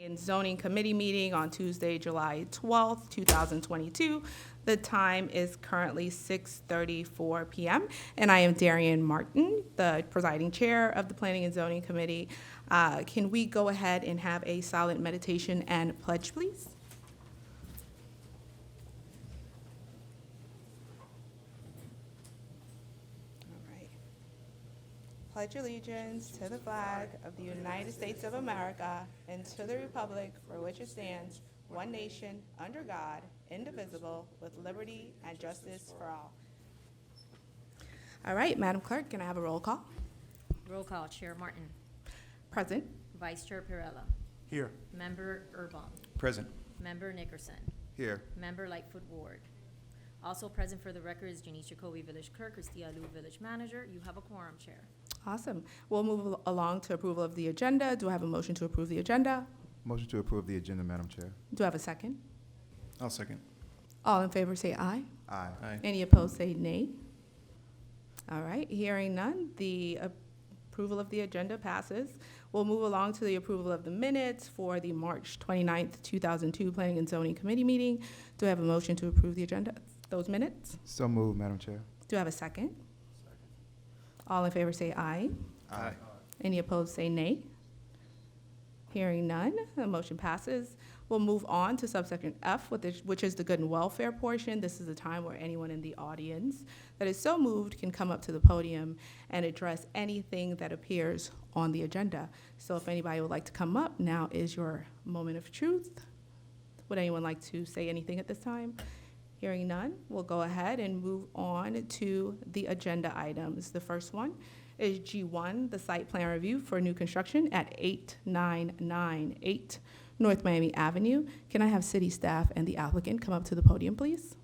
and Zoning Committee meeting on Tuesday, July 12th, 2022. The time is currently 6:34 p.m., and I am Darian Martin, the presiding chair of the Planning and Zoning Committee. Can we go ahead and have a silent meditation and pledge, please? All right. Pledge allegiance to the flag of the United States of America and to the republic for which it stands, one nation, under God, indivisible, with liberty and justice for all. All right, Madam Clerk, can I have a roll call? Roll call, Chair Martin. Present. Vice Chair Perella. Here. Member Urbong. Present. Member Nickerson. Here. Member Lightfoot Ward. Also present for the record is Janice Jacoby, Village Clerk, Christia Liu, Village Manager. You have a quorum, Chair. Awesome. We'll move along to approval of the agenda. Do I have a motion to approve the agenda? Motion to approve the agenda, Madam Chair. Do I have a second? I'll second. All in favor say aye. Aye. Aye. Any opposed say nay. All right, hearing none, the approval of the agenda passes. We'll move along to the approval of the minutes for the March 29th, 2002 Planning and Zoning Committee meeting. Do I have a motion to approve the agenda, those minutes? So moved, Madam Chair. Do I have a second? All in favor say aye. Aye. Any opposed say nay. Hearing none, the motion passes. We'll move on to subsection F, which is the good and welfare portion. This is the time where anyone in the audience that is so moved can come up to the podium and address anything that appears on the agenda. So if anybody would like to come up, now is your moment of truth. Would anyone like to say anything at this time? Hearing none, we'll go ahead and move on to the agenda items. The first one is G1, the site plan review for new construction at 8998 North Miami Avenue. Can I have city staff and the applicant come up to the podium, please?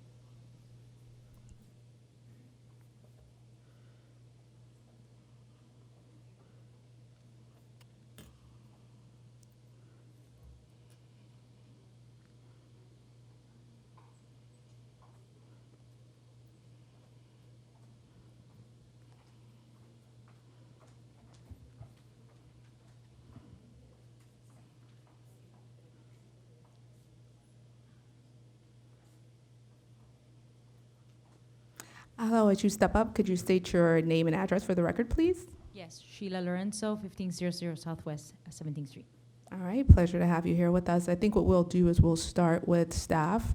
Hello, as you step up, could you state your name and address for the record, please? Yes, Sheila Lorenzo, 1500 Southwest 17th Street. All right, pleasure to have you here with us. I think what we'll do is we'll start with staff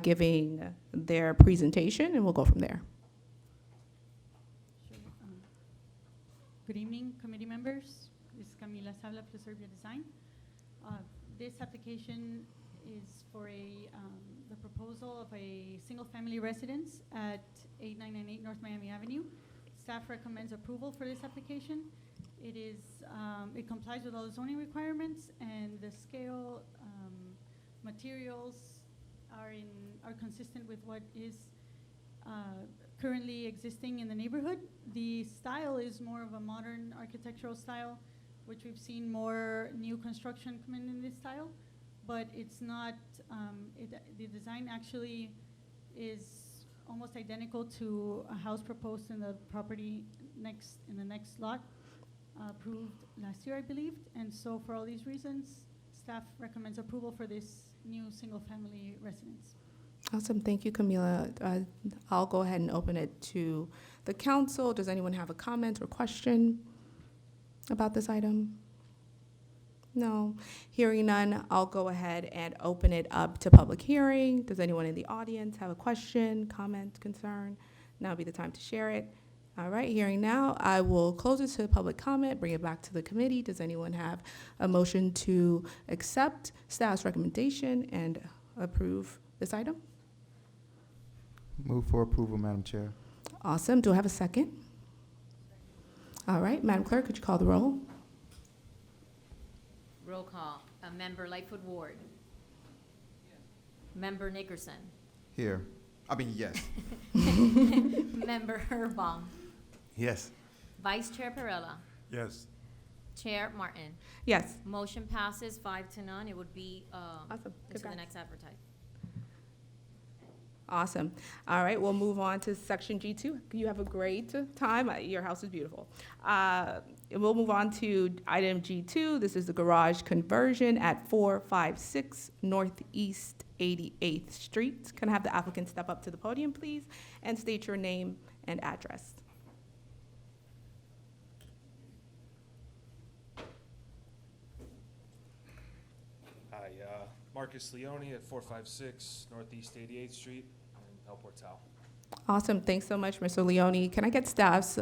giving their presentation, and we'll go from there. Sure. Good evening, committee members. This is Camila Sabla, Preservia Design. This application is for the proposal of a single-family residence at 8998 North Miami Avenue. Staff recommends approval for this application. It is, it complies with all the zoning requirements, and the scale, materials are consistent with what is currently existing in the neighborhood. The style is more of a modern architectural style, which we've seen more new construction come in this style, but it's not, the design actually is almost identical to a house proposed in the property in the next lot, approved last year, I believe. And so for all these reasons, staff recommends approval for this new single-family residence. Awesome, thank you, Camila. I'll go ahead and open it to the council. Does anyone have a comment or question about this item? No. Hearing none, I'll go ahead and open it up to public hearing. Does anyone in the audience have a question, comment, concern? Now would be the time to share it. All right, hearing now, I will close it to public comment, bring it back to the committee. Does anyone have a motion to accept staff's recommendation and approve this item? Move for approval, Madam Chair. Awesome. Do I have a second? All right, Madam Clerk, could you call the roll? Roll call. Member Lightfoot Ward. Member Nickerson. Here. Yes. Member Urbong. Yes. Vice Chair Perella. Yes. Chair Martin. Yes. Motion passes 5-0. It would be Awesome. into the Congrats. next advertise. Awesome. All right, we'll move on to section G2. You have a great time. Your house is beautiful. We'll move on to item G2. This is the garage conversion at 456 Northeast 88th Street. Can I have the applicant step up to the podium, please, and state your name and address? Hi, Marcus Leone at 456 Northeast 88th Street in El Portal. Awesome. Thanks so much, Mr. Leone. Can I get staff's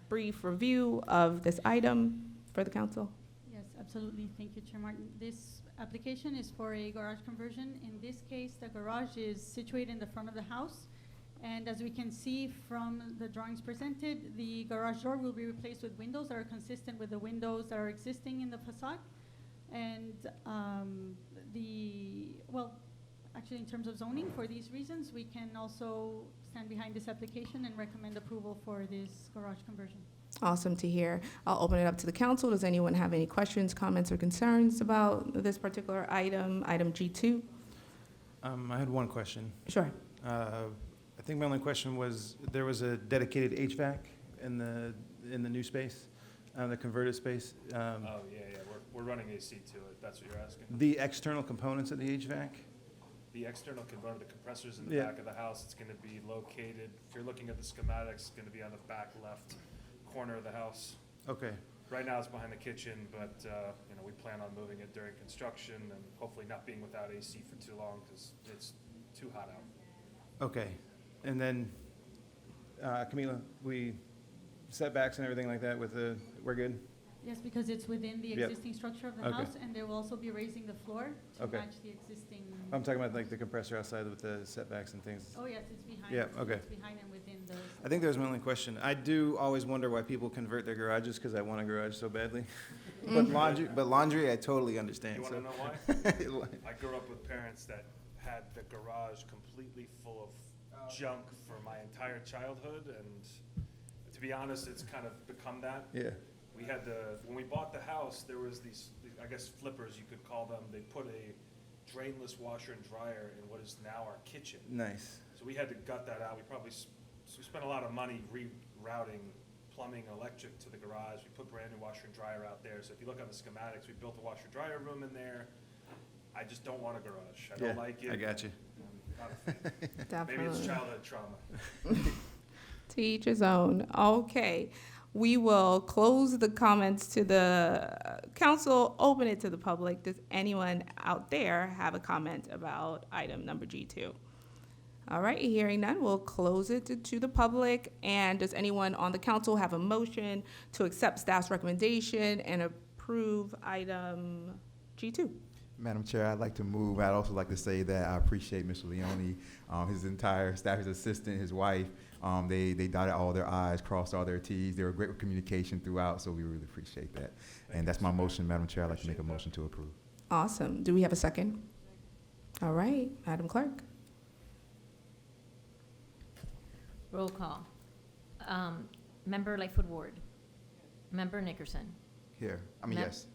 brief review of this item for the council? Yes, absolutely. Thank you, Chair Martin. This application is for a garage conversion. In this case, the garage is situated in the front of the house. And as we can see from the drawings presented, the garage door will be replaced with windows that are consistent with the windows that are existing in the facade. And actually in terms of zoning, for these reasons, we can also stand behind this application and recommend approval for this garage conversion. Awesome to hear. I'll open it up to the council. Does anyone have any questions, comments, or concerns about this particular item, item G2? I had one question. Sure. I think my only question was, there was a dedicated HVAC in the new space, the converted space. Yeah, we're running AC to it, that's what you're asking. The external components of the HVAC? The external converter, the compressors in the Yeah. back of the house, it's gonna be located, if you're looking at the schematics, it's gonna be on the back left corner of the house. Okay, Right now it's behind the kitchen, but, we plan on moving it during construction and hopefully not being without AC for too long, because it's too hot out. okay. And then, Camila, setbacks and everything like that we're good? Yes, because it's within the Yep. existing structure of the Okay. house, and they will also be raising the floor to Okay. match the existing. I'm talking about like the compressor outside with the setbacks and things. Oh, yes, it's behind. Yeah, okay. It's behind and within the. I think that was my only question. I do always wonder why people convert their garages, because I want a garage so badly. But laundry, I totally understand. You wanna So know why? I grew up with parents that had the garage completely full of junk for my entire childhood, and to be honest, it's kind of become that. Yeah, We had when we bought the house, there was these, I guess flippers you could call them. They put a drainless washer and dryer in what is now our kitchen. nice. So we had to gut that out. We probably we spent a lot of money rerouting plumbing and electric to the garage. We put brand new washer and dryer out there. So if you look on the schematics, we built a washer and dryer room in there. I just don't want a garage. I don't like it. I got you. I'm not a fan. Maybe it's Definitely. childhood trauma. To each his own. Okay. We will close the comments to the council, open it to the public. Does anyone out there have a comment about item number G2? All right, hearing none, we'll close it to the public. And does anyone on the council have a motion to accept staff's recommendation and approve item G2? Madam Chair, I'd like to move. I'd also like to say that I appreciate Mr. Leone, his entire staff, his assistant, his wife. They dotted all their I's, crossed all their T's. They were great with communication throughout, so we really appreciate that. And that's my motion, Madam Chair. I'd like to make a motion to approve. Awesome. Do we have a second? All right, Madam Clerk. Roll call. Member Lightfoot Ward. Member Nickerson. Here. Yes.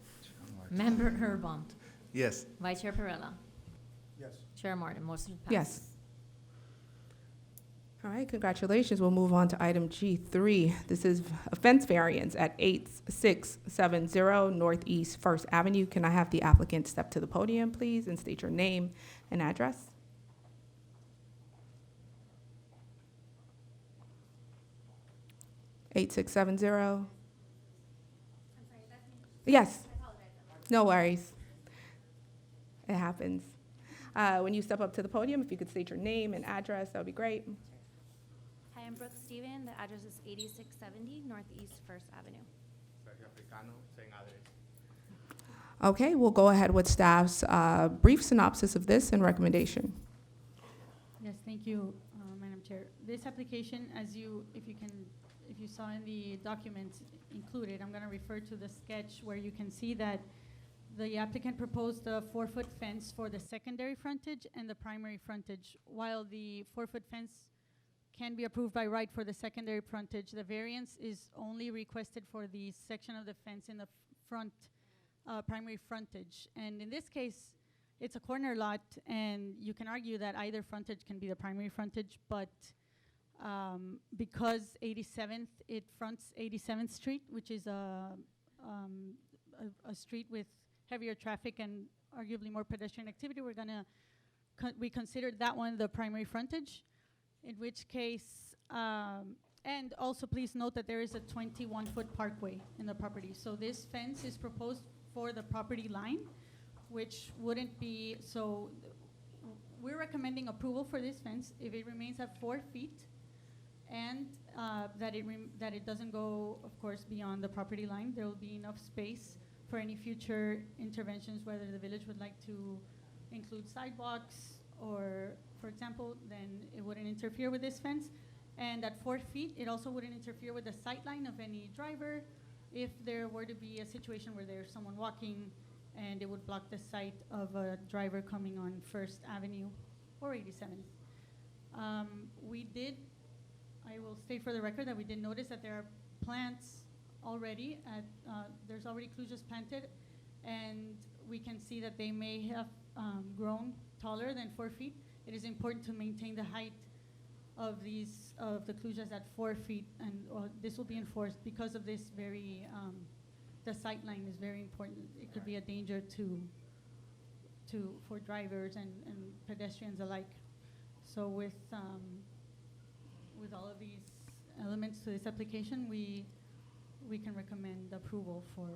Member Herbold. Yes. Vice Chair Perella. Yes. Chair Martin. Motion passes. Yes. All right, congratulations. We'll move on to item G3. This is offense variance at 8670 Northeast First Avenue. Can I have the applicant step to the podium, please, and state your name and address? (8670) Yes. No worries. It happens. When you step up to the podium, if you could state your name and address, that would be great. Hi, I'm Brooke Steven. The address is 8670 Northeast First Avenue. Okay, we'll go ahead with staff's brief synopsis of this and recommendation. Yes, thank you, Madam Chair. This application, if you saw in the documents included, I'm gonna refer to the sketch where you can see that the applicant proposed a 4-foot fence for the secondary frontage and the primary frontage. While the 4-foot fence can be approved by right for the secondary frontage, the variance is only requested for the section of the fence in the front primary frontage. And in this case, it's a corner lot, and you can argue that either frontage can be the primary frontage, but because 87th, it fronts 87th Street, which is a street with heavier traffic and arguably more pedestrian activity, we considered that one the primary frontage, in which case, and also please note that there is a 21-foot parkway in the property. So this fence is proposed for the property line, which wouldn't be, we're recommending approval for this fence if it remains at 4 feet and that it doesn't go, of course, beyond the property line. There will be enough space for any future interventions, whether the village would like to include sidewalks or, for example, then it wouldn't interfere with this fence. And at 4 feet, it also wouldn't interfere with the sight line of any driver if there were to be a situation where there's someone walking and it would block the sight of a driver coming on First Avenue or 87th. I will state for the record that we did notice that there are plants already there's already clusias planted, and we can see that they may have grown taller than 4 feet. It is important to maintain the height of the clusias at 4 feet, and this will be enforced because of this the sight line is very important. It could be a danger for drivers and pedestrians alike. So with all of these elements to this application, we can recommend approval for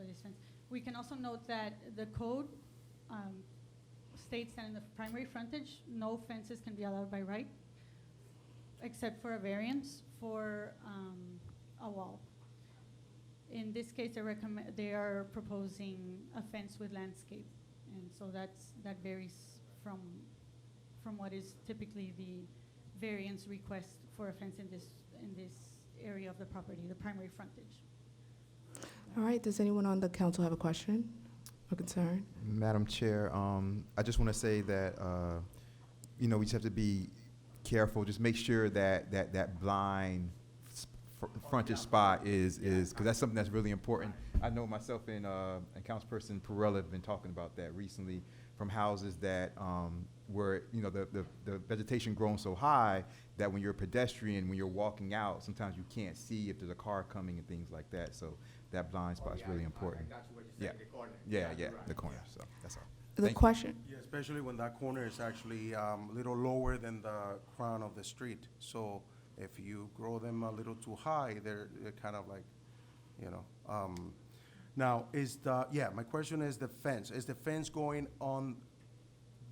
this fence. We can also note that the code states that in the primary frontage, no fences can be allowed by right, except for a variance for a wall. In this case, they are proposing a fence with landscape, and so that varies from what is typically the variance request for a fence in this area of the property, the primary frontage. All right, does anyone on the council have a question or concern? Madam Chair, I just want to say that, we just have to be careful, just make sure that blind frontage spot is, because that's something that's really important. I know myself and Councilperson Perrella have been talking about that recently from houses that where, the vegetation grown so high that when you're a pedestrian, when you're walking out, sometimes you can't see if there's a car coming and things like that. So that blind spot is really important. That's what you Yeah. said, the corner. Yeah, Right. the corner, so that's all. The Thank you. question, Yeah, especially when that corner is actually a little lower than the crown of the street. So if you grow them a little too high, they're kind of like, Now, my question is the fence. Is the fence going on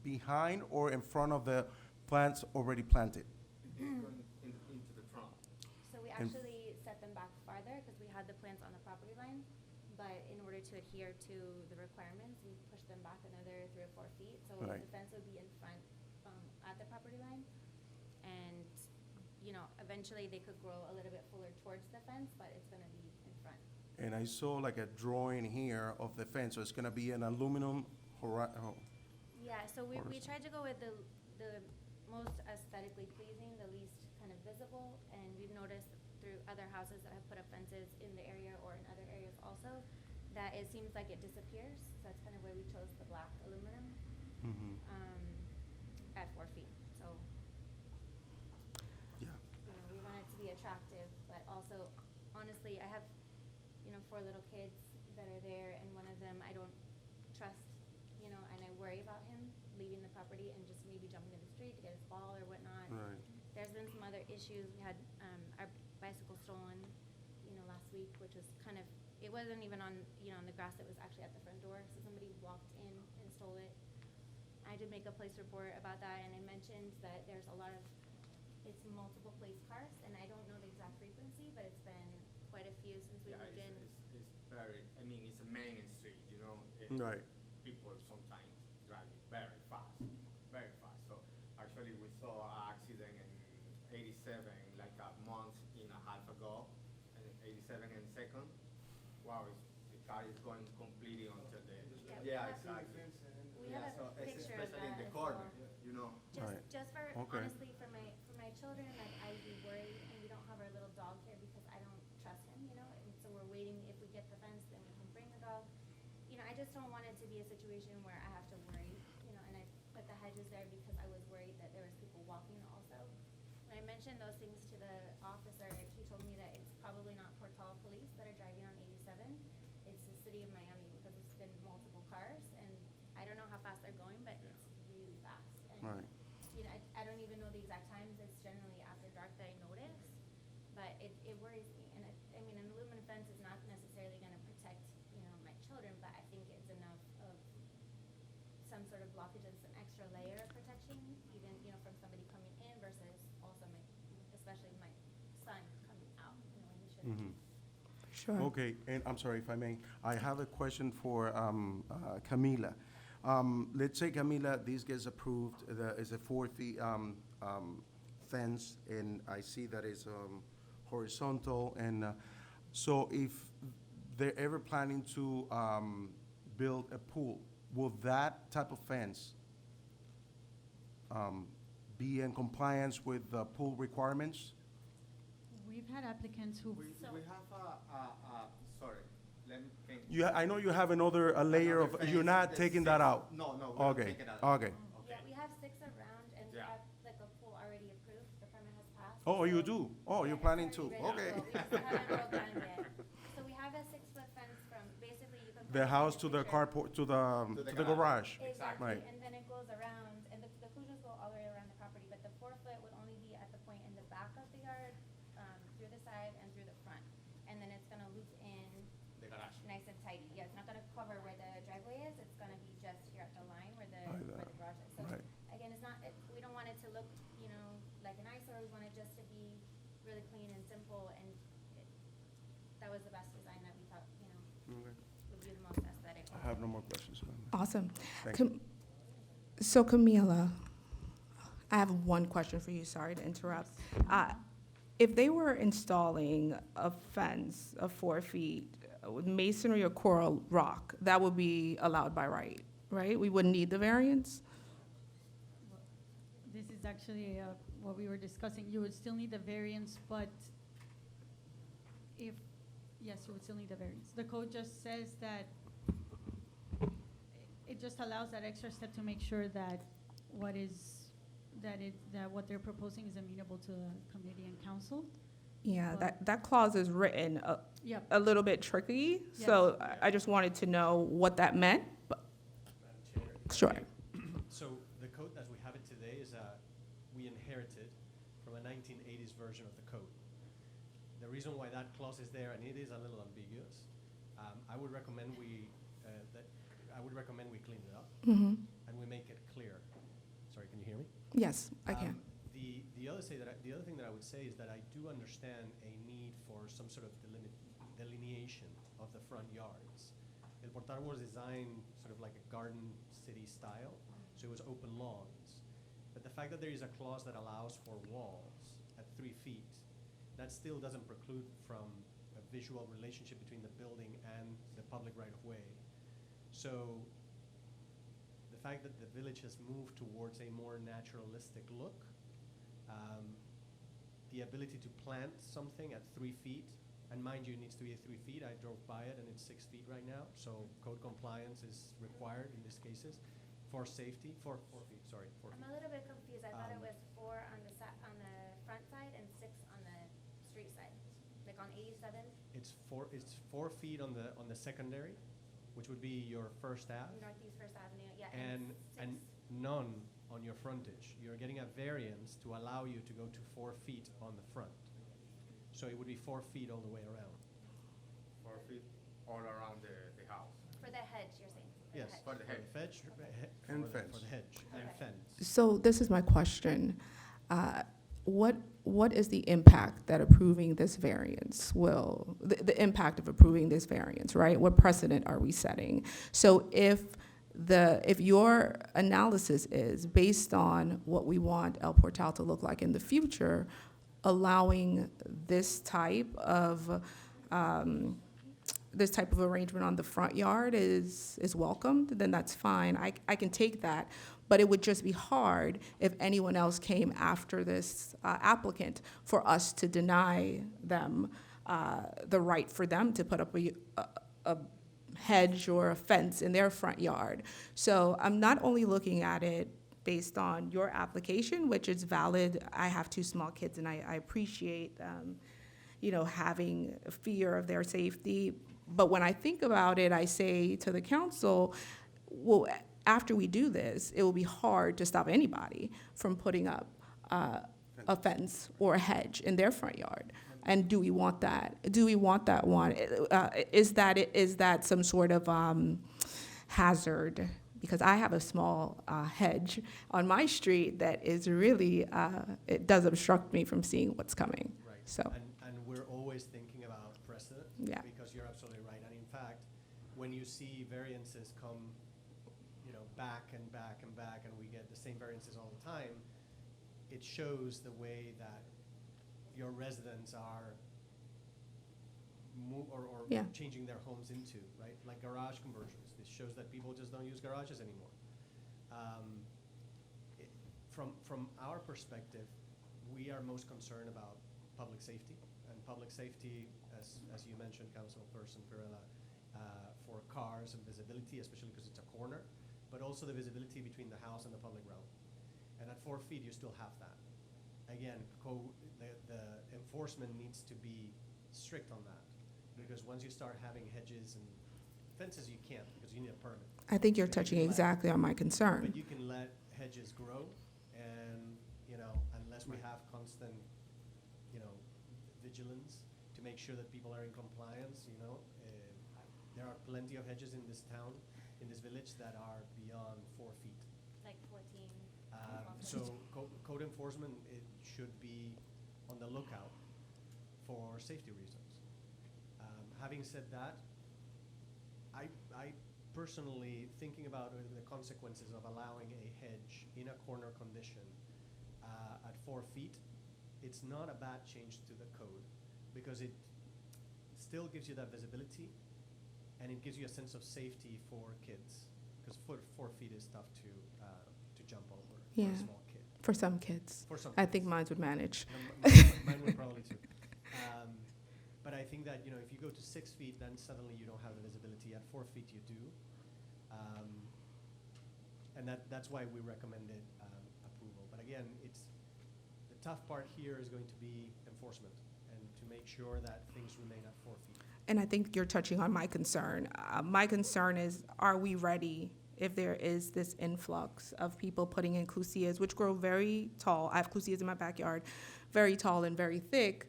behind or in front of the plants already planted? Into the front. So we And- actually set them back farther because we had the plants on the property line. But in order to adhere to the requirements, we pushed them back another 3 or 4 feet. So Right. the fence would be in front at the property line. And, eventually they could grow a little bit fuller towards the fence, but it's going to be in front. And I saw like a drawing here of the fence, so it's gonna be an aluminum Yeah, so we Horizontal. tried to go with the most aesthetically pleasing, the least kind of visible, and we've noticed through other houses that have put up fences in the area or in other areas also, that it seems like it disappears, so that's kind of why we chose the black aluminum, at 4 feet, so, Yeah. we want it to be attractive, but also, honestly, I have, 4 little kids that are there, and one of them I don't trust, and I worry about him leaving the property and just maybe jumping in the street to get his ball or whatnot. Right. There's been some other issues. We had our bicycle stolen, last week, which was kind of, it wasn't even on, on the grass, it was actually at the front door, so somebody walked in and stole it. I did make a police report about that, and I mentioned that there's a lot of, it's multiple police cars, and I don't know the exact frequency, but it's been quite a few since we moved in. It's very, it's a main street, Right. People sometimes drive very fast. So actually we saw an accident in 87 like a month and a half ago, and 87 and 2nd. Wow, the car is going completely onto the, Yeah, exactly. We have So a picture of especially in that the as corner, well. Right. Just for, Okay. honestly, for my children, like, I'd be worried, and we don't have our little dog here because I don't trust him, and so we're waiting, if we get the fence, then we can bring the dog. I just don't want it to be a situation where I have to worry, and I put the hedges there because I was worried that there was people walking also. When I mentioned those things to the officer, he told me that it's probably not Portal Police that are driving on 87. It's the city of Miami because it's been multiple cars, and I don't know how fast they're going, but it's really fast. And, Right. I don't even know the exact times. It's generally after dark that I notice, but it worries me. And I mean, an aluminum fence is not necessarily going to protect, my children, but I think it's enough of some sort of blockage and some extra layer of protection, even, from somebody coming in versus also especially my son coming out, when he shouldn't. Sure. Okay, and I'm sorry if I may, I have a question for Camila. Let's say, Camila, this gets approved, is a 4 feet fence, and I see that it's horizontal, and so if they're ever planning to build a pool, will that type of fence be in compliance with the pool requirements? We've had applicants who, We have sorry, let me think. I know you have another layer Another of, you're fence, not the taking that six- out? No, we're not Okay, taking that out. okay. Yeah, we have 6 around, and we Yeah. have like a pool already approved. The permit has passed. Oh, you so- do? Oh, Yeah, you're it's planning already to? ready to Okay. go. We just haven't broke ground yet. So we have a 6-foot fence from, basically you can. The put it house in to the picture. carport, to the garage? Exactly, Right. and then it goes around, and the conclusions go all the way around the property, but the 4-foot would only be at the point in the back of the yard, through the side and through the front. And then it's gonna loop in The garage. nice and tidy. Yeah, it's not gonna cover where the driveway is, it's gonna be just here at the line where By where the- the garage is. So, right. again, it's not, we don't want it to look, like an eyesore, we want it just to be really clean and simple, and that was the best design that we thought, Okay. would be the most aesthetic. I have no more questions, ma'am. Awesome. Thank So Camila, I have one question for you, sorry to interrupt. If they were installing a fence of 4 feet with masonry or coral rock, that would be allowed by right? We wouldn't need the variance? this is actually what we were discussing. You would still need the variance, but yes, you would still need the variance. The code just says that it just allows that extra step to make sure that what they're proposing is amenable to the committee and council. Yeah, Well- that clause is written Yep. a little bit tricky, so I just wanted to know what that meant, but, sure. So the code as we have it today is we inherited from a 1980s version of the code. The reason why that clause is there, and it is a little ambiguous, I would recommend we clean it up Mhm. and we make it clear. Sorry, can you hear me? Yes, I can. The other thing that I would say is that I do understand a need for some sort of delineation of the front yards. El Portal was designed sort of like a garden city style, so it was open lawns. But the fact that there is a clause that allows for walls at 3 feet, that still doesn't preclude from a visual relationship between the building and the public right-of-way. So the fact that the village has moved towards a more naturalistic look, the ability to plant something at 3 feet, and mind you, it needs to be at 3 feet. I drove by it and it's 6 feet right now, so code compliance is required in these cases for safety, 4 feet, sorry, 4 I'm feet. a little bit confused. I thought it Um, was 4 on the on the front side and 6 on the street side, like on 87, It's 4 feet on the secondary, which would be your First Ave, Northeast First Avenue, yeah, and 6. none on your frontage. You're getting a variance to allow you to go to 4 feet on the front. So it would be 4 feet all the way around. 4 feet all around the house. For the hedge, you're saying? For the Yes, hedge. For the hedge. And For fence. the hedge and Okay. fence. So this is my question. What is the impact that approving this variance will, the impact of approving this variance, right? What precedent are we setting? So if your analysis is based on what we want El Portal to look like in the future, allowing this type of arrangement on the front yard is welcomed, then that's fine. I can take that. But it would just be hard if anyone else came after this applicant for us to deny them the right for them to put up a hedge or a fence in their front yard. So I'm not only looking at it based on your application, which is valid. I have two small kids, and I appreciate, having a fear of their safety. But when I think about it, I say to the council, well, after we do this, it will be hard to stop anybody from putting up a fence or a hedge in their front yard. And do we want that? Do we want that one? Is that some sort of hazard? Because I have a small hedge on my street that is really, it does obstruct me from seeing what's coming. Right. So, And we're always thinking about precedent. Yeah. Because you're absolutely right. And in fact, when you see variances come, back and back and back, and we get the same variances all the time, it shows the way that your residents are Yeah. changing their homes into, right? Like garage conversions. This shows that people just don't use garages anymore. From our perspective, we are most concerned about public safety. And public safety, as you mentioned, Councilperson Pirela, for cars and visibility, especially because it's a corner, but also the visibility between the house and the public realm. And at 4 feet, you still have that. Again, the enforcement needs to be strict on that, because once you start having hedges and fences, you can't, because you need a permit. I think you're touching exactly on my concern. But you can let hedges grow, and, unless we have constant, vigilance to make sure that people are in compliance, there are plenty of hedges in this town, in this village, that are beyond 4 feet. It's like 14. So code enforcement, it should be on the lookout for safety reasons. Having said that, I personally, thinking about the consequences of allowing a hedge in a corner condition at 4 feet, it's not a bad change to the code, because it still gives you that visibility, and it gives you a sense of safety for kids, because 4 feet is tough to jump over for Yeah. a small kid. For some kids. For some I kids. think mine would manage. Mine would probably too. But I think that, if you go to 6 feet, then suddenly you don't have the visibility. At 4 feet, you do. And that's why we recommended approval. But again, the tough part here is going to be enforcement, and to make sure that things remain at 4 feet. And I think you're touching on my concern. My concern is, are we ready if there is this influx of people putting in clusias, which grow very tall? I have clusias in my backyard, very tall and very thick.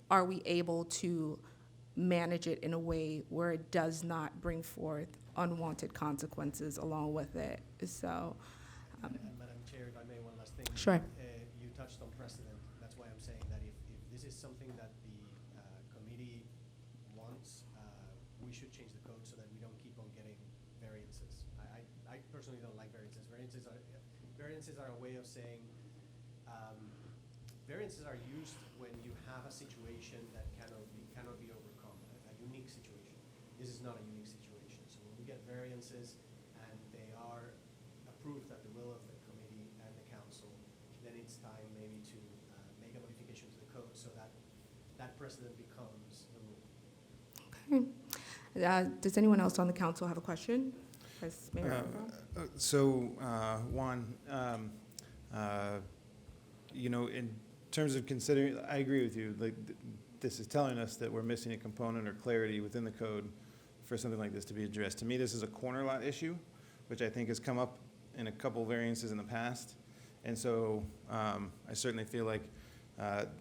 Are we able to manage it in a way where it does not bring forth unwanted consequences along with it? So, And Madam Chair, if I may, one last thing. Sure. You touched on precedent. That's why I'm saying that if this is something that the committee wants, we should change the code so that we don't keep on getting variances. I personally don't like variances. Variances are a way of saying, variances are used when you have a situation that cannot be overcome, a unique situation. This is not a unique situation. So when we get variances and they are approved at the will of the committee and the council, then it's time maybe to make a modification to the code so that that precedent becomes the rule. okay. Does anyone else on the council have a question? Vice Mayor Alvarado? Juan, in terms of considering, I agree with you, this is telling us that we're missing a component or clarity within the code for something like this to be addressed. To me, this is a corner lot issue, which I think has come up in a couple variances in the past. And so I certainly feel like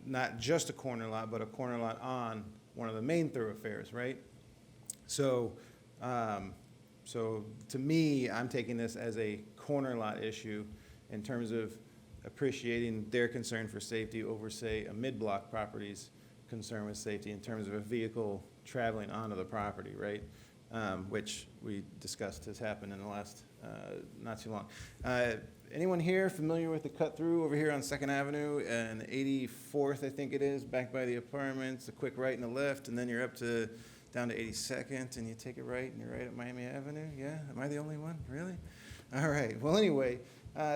not just a corner lot, but a corner lot on one of the main thoroughfares, right? So to me, I'm taking this as a corner lot issue in terms of appreciating their concern for safety over, say, a mid-block property's concern with safety in terms of a vehicle traveling onto the property, right? Which we discussed has happened in the last not too long. Anyone here familiar with the cut-through over here on 2nd Avenue and 84th, I think it is, back by the apartments, a quick right and a left, and then you're up to down to 82nd, and you take a right, and you're right at Miami Avenue? Yeah? Am I the only one? Really? All right. Well, anyway,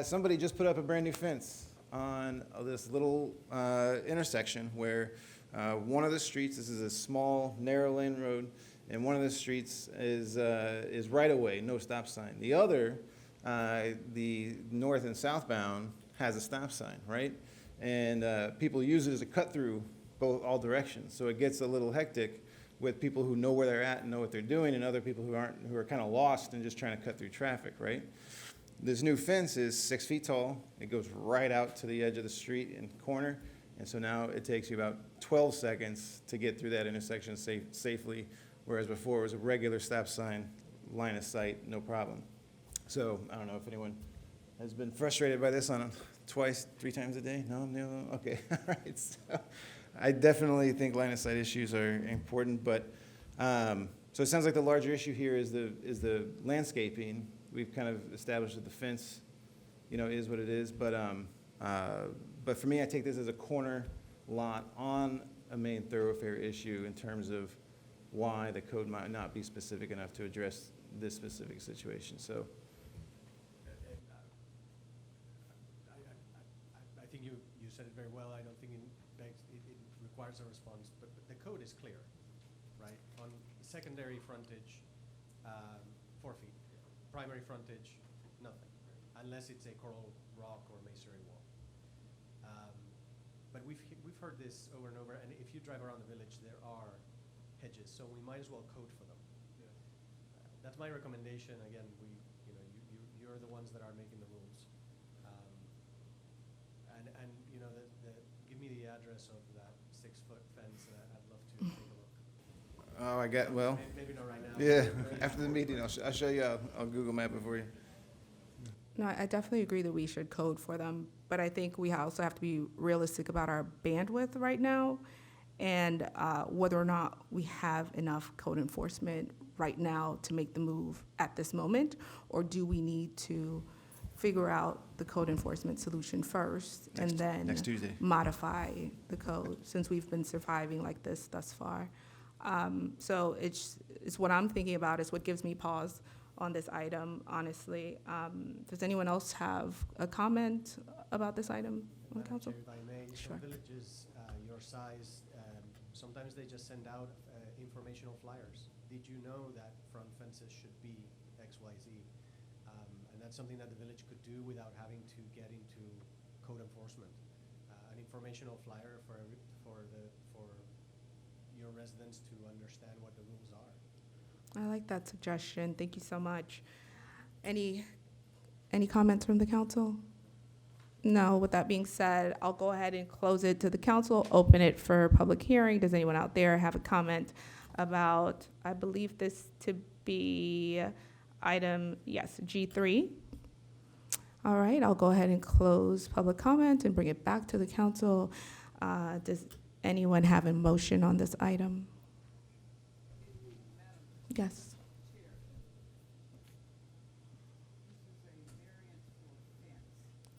somebody just put up a brand-new fence on this little intersection where one of the streets, this is a small, narrow lane road, And one of the streets is right away, no stop sign. The other, the north and southbound, has a stop sign, right? And people use it as a cut through all directions. So it gets a little hectic with people who know where they're at and know what they're doing, and other people who aren't, who are kind of lost and just trying to cut through traffic, right? This new fence is 6 feet tall. It goes right out to the edge of the street and corner. And so now it takes you about 12 seconds to get through that intersection safely, whereas before it was a regular stop sign, line of sight, no problem. So I don't know if anyone has been frustrated by this on twice, 3 times a day? No? Okay, all right. So I definitely think line of sight issues are important, but so it sounds like the larger issue here is the landscaping. We've kind of established that the fence, is what it is, but for me, I take this as a corner lot on a main thoroughfare issue in terms of why the code might not be specific enough to address this specific situation. So I think you said it very well. I don't think it requires a response, but the code is clear, right? On secondary frontage, 4 feet. Primary frontage, nothing, unless it's a coral rock or masonry wall. But we've heard this over and over, and if you drive around the village, there are hedges, so we might as well code for them. That's my recommendation. Again, you're the ones that are making the rules. And give me the address of that 6-foot fence, and I'd love to take a look. Oh, I got, well, Maybe not right now. yeah, after the meeting, I'll show you, I'll Google map it for you. No, I definitely agree that we should code for them, but I think we also have to be realistic about our bandwidth right now and whether or not we have enough code enforcement right now to make the move at this moment, or do we need to figure out the code enforcement solution first and then Next Tuesday. modify the code, since we've been surviving like this thus far. So it's what I'm thinking about, is what gives me pause on this item, honestly. Does anyone else have a comment about this item on Madam council? Chair, if I may, Sure. some villages your size, sometimes they just send out informational flyers. Did you know that front fences should be X, Y, Z? And that's something that the village could do without having to get into code enforcement. An informational flyer for your residents to understand what the rules are. I like that suggestion. Thank you so much. Any comments from the council? No. With that being said, I'll go ahead and close it to the council, open it for public hearing. Does anyone out there have a comment about, I believe this to be item, yes, G3? All right, I'll go ahead and close public comment and bring it back to the council. Does anyone have a motion on this item? Yes.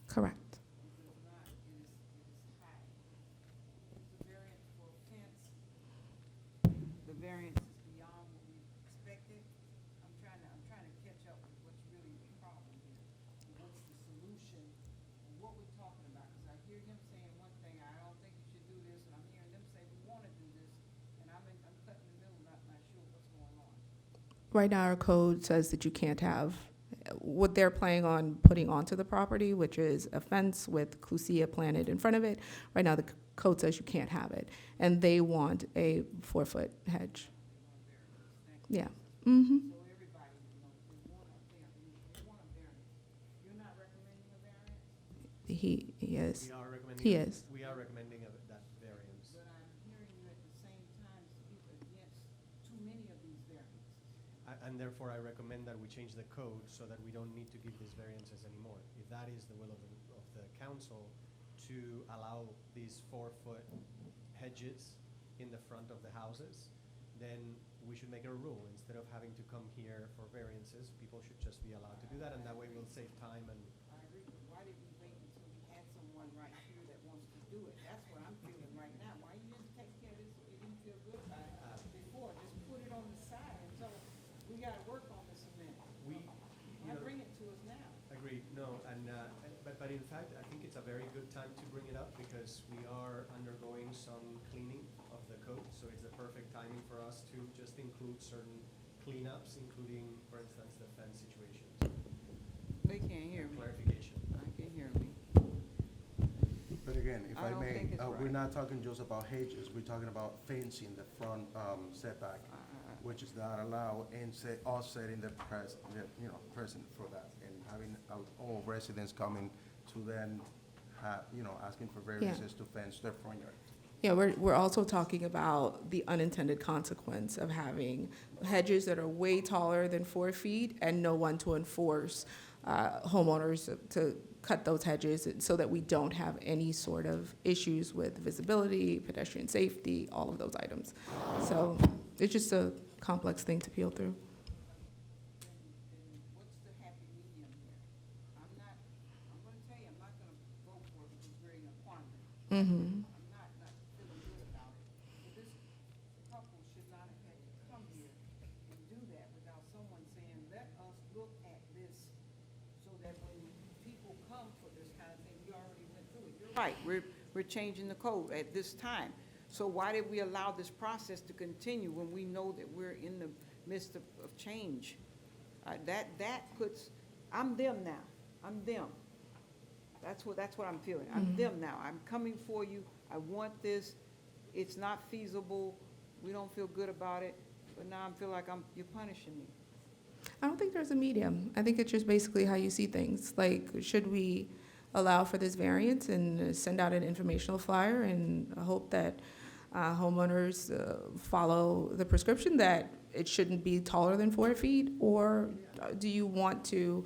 Correct. The variance is beyond what we expected. I'm trying to catch up with what's really the problem here. What's the solution? And what we're talking about? Because I hear him saying one thing, I don't think you should do this, and I'm hearing them say we want to do this, and I'm cut in the middle, not sure what's going on. Right now, our code says that you can't have what they're planning on putting onto the property, which is a fence with clusia planted in front of it. Right now, the code says you can't have it, and they want a 4-foot hedge. Yeah. Mm-hmm. So everybody would know they want a variance. You're not recommending a variance? He is. We are recommending. He is. We are recommending that variance. But I'm hearing you at the same time speak against too many of these variances. And therefore, I recommend that we change the code so that we don't need to give these variances anymore. If that is the will of the council to allow these 4-foot hedges in the front of the houses, then we should make it a rule. Instead of having to come here for variances, people should just be allowed to do that, and that way we'll save time and. I agree, but why did we wait until we had someone right here that wants to do it? That's what I'm feeling right now. Why you didn't take care of this if you didn't feel good about it before? Just put it on the side and tell us, we gotta work on this amendment. Why bring it to us now? Agreed, no, but in fact, I think it's a very good time to bring it up because we are undergoing some cleaning of the code, so it's the perfect timing for us to just include include certain cleanups, including, for instance, the fence situations. They can't hear me. Clarification. I can hear me. But again, if I I don't may, think it's we're right. not talking just about hedges, we're talking about fencing the front setback, which is not allowed, and offsetting the present for that, and having all residents coming to then asking for variances to fence their front yard. Yeah, we're also talking about the unintended consequence of having hedges that are way taller than 4 feet and no one to enforce homeowners to cut those hedges so that we don't have any sort of issues with visibility, pedestrian safety, all of those items. So it's just a complex thing to peel through. And what's the happy medium here? I'm gonna tell you, I'm not gonna vote for it because we're in a quandary. Mm-hmm. I'm not feeling good about it. But this couple should not have had to come here and do that without someone saying, let us look at this so that when people come for this kind of thing, we already went through it. You're right, we're changing the code at this time. So why did we allow this process to continue when we know that we're in the midst of change? That puts, I'm them now, I'm them. That's what I'm feeling. I'm them now. I'm coming for you. I want this. It's not feasible. We don't feel good about it. But now I feel like you're punishing me. I don't think there's a medium. I think it's just basically how you see things. Like, should we allow for this variance and send out an informational flyer and hope that homeowners follow the prescription that it shouldn't be taller than 4 feet? Or do you want to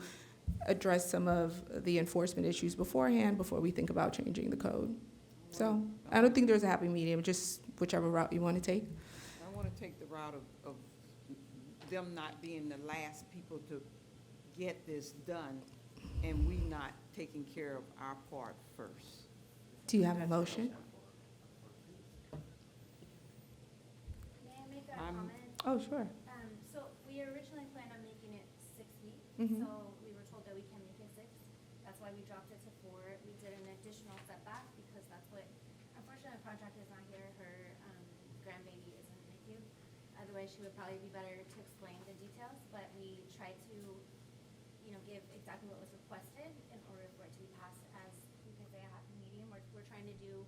address some of the enforcement issues beforehand before we think about changing the code? So I don't think there's a happy medium, just whichever route you want to take. I want to take the route of them not being the last people to get this done and we not taking care of our part first. Do you have a motion? May I make a I'm- comment? Oh, sure. So we originally planned on making it 6 feet, Mhm. so we were told that we can make it 6. That's why we dropped it to 4. We did an additional setback because that's what, unfortunately, the contractor is not here. Her grandbaby is in the NICU. Otherwise, she would probably be better to explain the details, but we tried to, give exactly what was requested in order for it to be passed as, you can say, a happy medium. We're trying to do,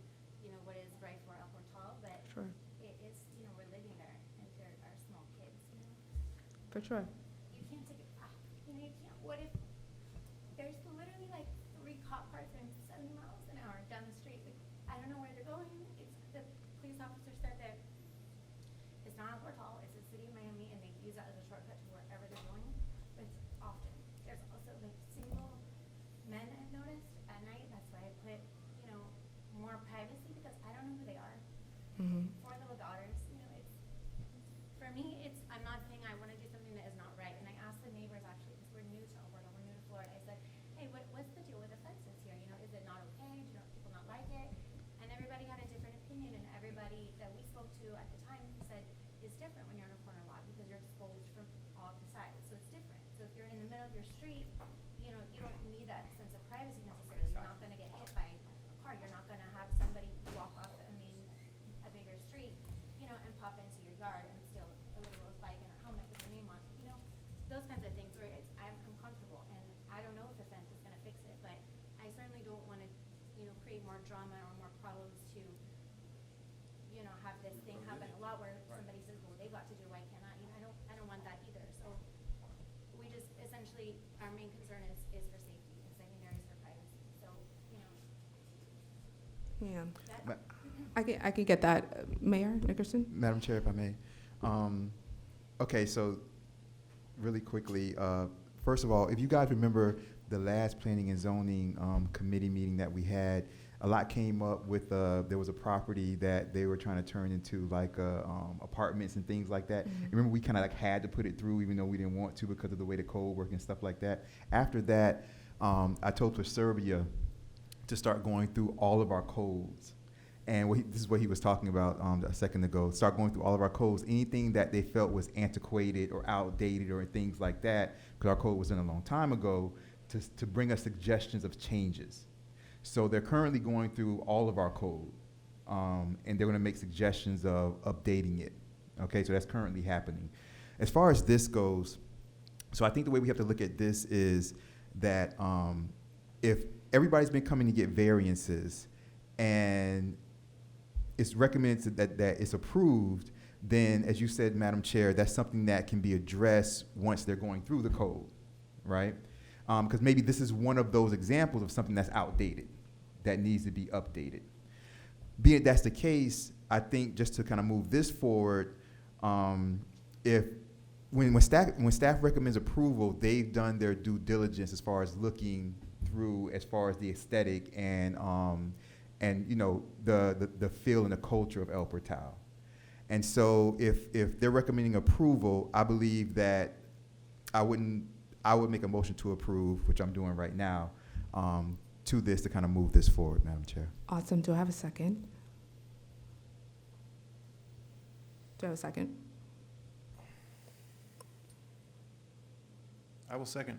what is right for Elkhorn Tall, but Sure. it is, we're living there, and there are small kids. For sure. You can't take it back. You can't. What if there's literally like 3 cop cars going 70 miles an hour down the street? Like, I don't know where they're going. It's the police officer said that it's not Elkhorn Tall, it's the city of Miami, and they use that as a shortcut to wherever they're going. But it's often. There's also like single men I've noticed at night. That's why I put, more privacy because I don't know who they are. Mm-hmm. 4 little daughters, it's, for me, I'm not saying I want to do something that is not right. And I asked the neighbors actually, because we're new to Alberta, we're new to Florida. I said, hey, what's the deal with the fences here? Is it not okay? Do people not like it? And everybody had a different opinion, and everybody that we spoke to at the time said it's different when you're on a corner lot because you're exposed from all the sides. So it's different. So if you're in the middle of your street, you don't need that sense of privacy necessarily. You're not going to get hit by a car. You're not going to have somebody walk off, a bigger street, and pop into your yard and steal a little girl's bike and her helmet with her name on it, those kinds of things where I'm comfortable, and I don't know if the fence is gonna fix it, but I certainly don't wanna, create more drama or more problems to, have this thing happen a lot where somebody says, well, they got to do, why can't I? I don't want that either, so we just, essentially, our main concern is for safety, and secondary is for privacy, so, Yeah. that. I can get that. Mayor Nickerson? Madam Chair, if I may. Okay, so really quickly, first of all, if you guys remember the last planning and zoning committee meeting that we had, a lot came up with, there was a property that they were trying to turn into like apartments and things like that. Mhm. Remember, we kind of like had to put it through even though we didn't want to because of the way the code worked and stuff like that. After that, I told Serbia to start going through all of our codes. And this is what he was talking about a second ago. Start going through all of our codes. Anything that they felt was antiquated or outdated or things like that, because our code was in a long time ago, to bring us suggestions of changes. So they're currently going through all of our code, and they're going to make suggestions of updating it Okay, so that's currently happening. As far as this goes, so I think the way we have to look at this is that if everybody's been coming to get variances and it's recommended that it's approved, then as you said, Madam Chair, that's something that can be addressed once they're going through the code, right? Because maybe this is one of those examples of something that's outdated, that needs to be updated. Being that's the case, I think just to kind of move this forward, if when staff recommends approval, they've done their due diligence as far as looking through as far as the aesthetic and you know the feel and the culture of El Portal. And so if they're recommending approval, I believe that I would make a motion to approve, which I'm doing right now, to this to kind of move this forward, Madam Chair. Awesome. Do I have a second? Do I have a second? I will second.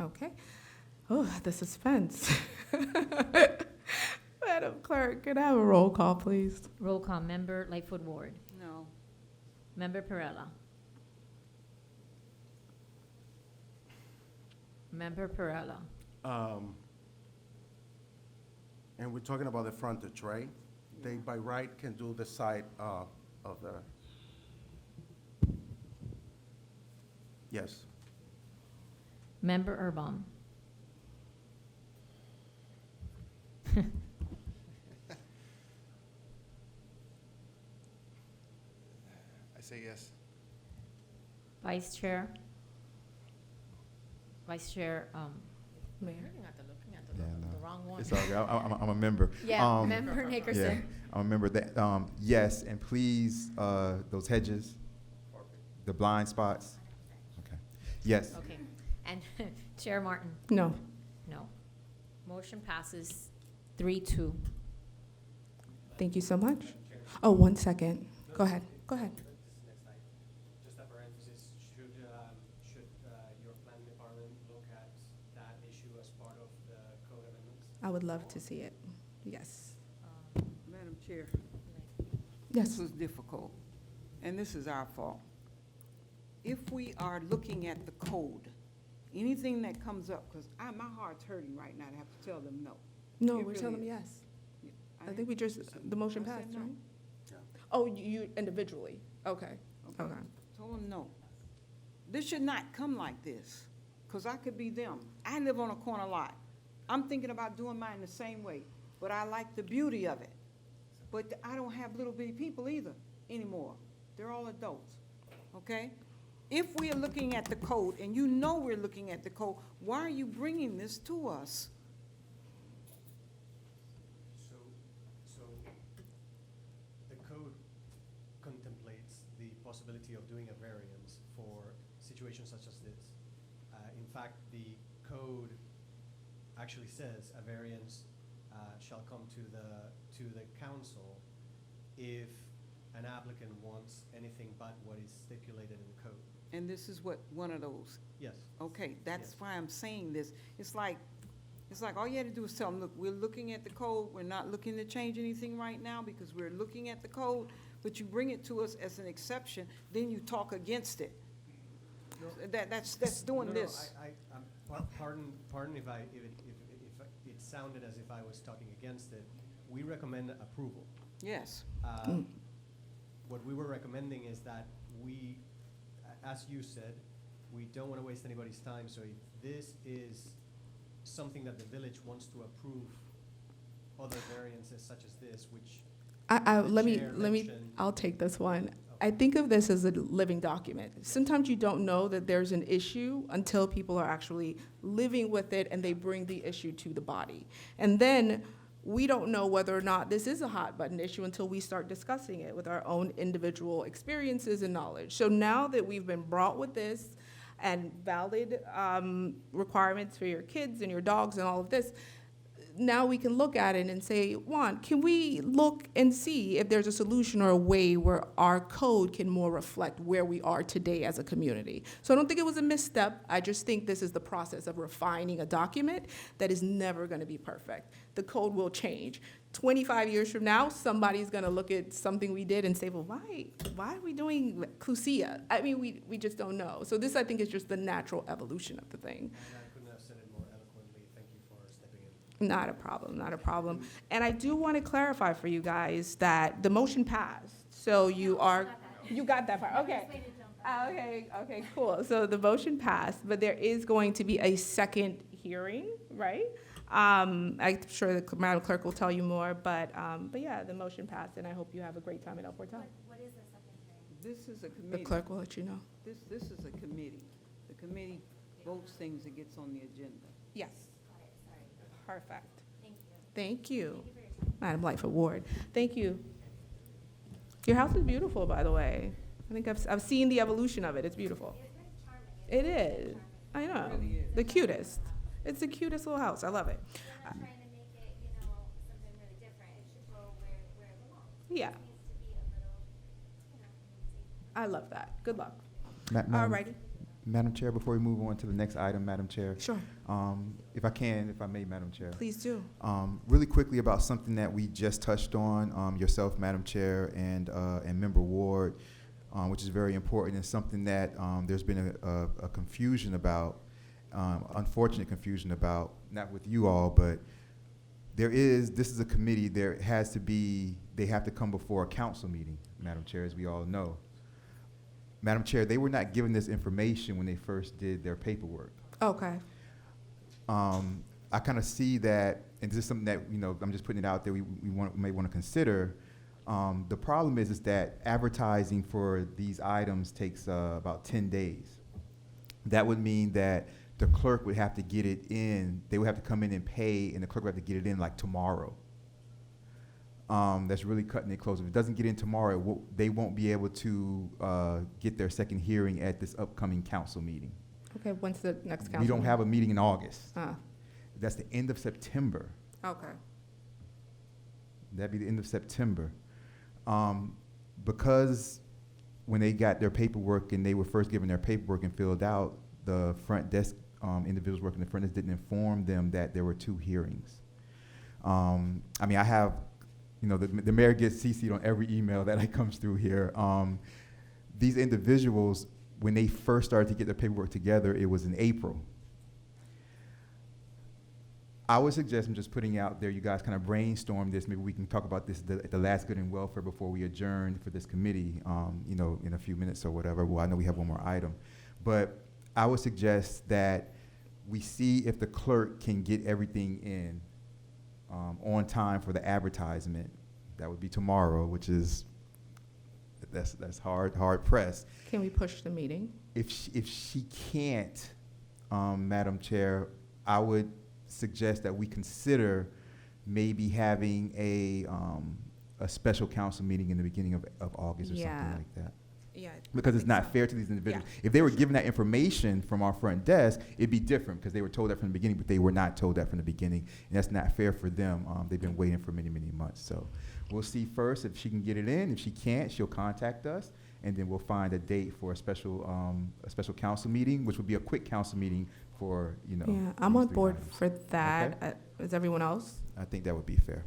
Okay. Oh, the suspense. Madam Clerk, can I have a roll call, please? Roll call. Member Lightfoot Ward. No. Member Perella. Member Perella. And we're talking about the frontage, right? They by right can do the side of the, yes. Member Urban. I say yes. Vice Chair. Vice Chair, Mayor. looking at Yeah, no. the wrong one. It's all good. I'm a member. Yeah, Member Yeah, Nickerson. I'm a member that, yes, and please, those hedges, the blind spots. Okay. Yes. Okay. And Chair Martin? No. No. Motion passes 3-2. Thank you so much. Oh, 1 second. Go ahead. Go ahead. Next item. Just a parenthesis, should your planning department look at that issue as part of the code amendments? I would love to see it. Yes. Madam Chair, Yes. this was difficult, and this is our fault. If we are looking at the code, anything that comes up, because my heart's hurting right now to have to tell them no. No, It we're really telling them is. yes. I think we just, the motion I said passed, no. right? Yeah. Oh, you individually? Okay. Okay. Told them no. This should not come like this, because I could be them. I live on a corner lot. I'm thinking about doing mine the same way, but I like the beauty of it. But I don't have little bitty people either anymore. They're all adults, okay? If we are looking at the code, and you know we're looking at the code, why are you bringing this to us? So the code contemplates the possibility of doing a variance for situations such as this. In fact, the code actually says a variance shall come to the council if an applicant wants anything but what is stipulated in the code. And this is what, one of those. Yes. Okay, that's Yes. why I'm saying this. It's like all you had to do is tell them, look, we're looking at the code, we're not looking to change anything right now because we're looking at the code, but you bring it to us as an exception, then you talk against it. That's doing this. Pardon if it sounded as if I was talking against it. We recommend approval. Yes. What we were recommending is that we, as you said, we don't want to waste anybody's time, so if this is something that the village wants to approve, other variances such as this, which Let me, chair mentioned- I'll take this one. I think of this as a living document. Sometimes you don't know that there's an issue until people are actually living with it and they bring the issue to the body. And then we don't know whether or not this is a hot button issue until we start discussing it with our own individual experiences and knowledge. So now that we've been brought with this and valid requirements for your kids and your dogs and all of this, now we can look at it and say, Juan, can we look and see if there's a solution or a way where our code can more reflect where we are today as a community? So I don't think it was a misstep. I just think this is the process of refining a document that is never going to be perfect. The code will change. 25 years from now, somebody's gonna look at something we did and say, well, why are we doing Clusia? I mean, we just don't know. So this, I think, is just the natural evolution of the thing. And I couldn't have said it more eloquently. Thank you for stepping in. Not a problem, not a problem. And I do want to clarify for you guys that the motion passed. So you got that part, okay. Okay, cool. So the motion passed, but there is going to be a second hearing, right? I'm sure the Madam Clerk will tell you more, but yeah, the motion passed, and I hope you have a great time at El Portal. What is the second hearing? This is a The committee. clerk will let you know. This is a committee. The committee votes things that gets on the agenda. Yes, Got it, sorry. perfect. Thank you. Thank you, Thank you for your time. Madam Lightfoot Ward. Thank you. Your house is beautiful, by the way. I think I've seen the evolution of it. It's beautiful. It's very charming. It is. I know. It really is. The cutest. It's the cutest little house. I love it. We're not trying to make it, something really different. It should go where it belongs. Yeah, It needs to be a little, safe. I love that. Good luck. Madam- All righty. Madam Chair, before we move on to the next item, Madam Chair, Sure. if I may, Madam Chair. Please do. Really quickly about something that we just touched on, yourself, Madam Chair, and Member Ward, which is very important, and something that there's been a confusion about, unfortunate confusion about, not with you all, but this is a committee, they have to come before a council meeting, Madam Chair, as we all know. Madam Chair, they were not given this information when they first did their paperwork. Okay. I kind of see that, and this is something that, I'm just putting it out there, we may want to consider. The problem is that advertising for these items takes about 10 days. That would mean that the clerk would have to get it in, they would have to come in and pay, and the clerk would have to get it in like tomorrow. That's really cutting it close. If it doesn't get in tomorrow, they won't be able to get their second hearing at this upcoming council meeting. Okay, when's the next council? We don't have a meeting in August. Ah, That's the end of September. okay. That'd be the end of September. Because when they got their paperwork and they were first given their paperwork and filled out, the front desk individuals working the front desk didn't inform them that there were 2 hearings. I have, the mayor gets CC'd on every email that comes through here. These individuals, when they first started to get their paperwork together, it was in April. I would suggest, I'm just putting out there, you guys kind of brainstorm this. Maybe we can talk about this at the last good and welfare before we adjourn for this committee, in a few minutes or whatever. Well, I know we have one more item. But I would suggest that we see if the clerk can get everything in on time for the advertisement. That would be tomorrow, which is, that's hard pressed. Can we push the meeting? If she can't, Madam Chair, I would suggest that we consider maybe having a special council meeting in the beginning of August or Yeah. something like that. Yeah. Because it's not fair to these individuals. If they were given that information from our front desk, it'd be different because they were told that from the beginning, but they were not told that from the beginning. And that's not fair for them. They've been waiting for many, many months. So we'll see first if she can get it in. If she can't, she'll contact us. And then we'll find a date for a special council meeting, which would be a quick council meeting for, Yeah, I'm these on 3 board items. for that. Is everyone else? I think that would be fair.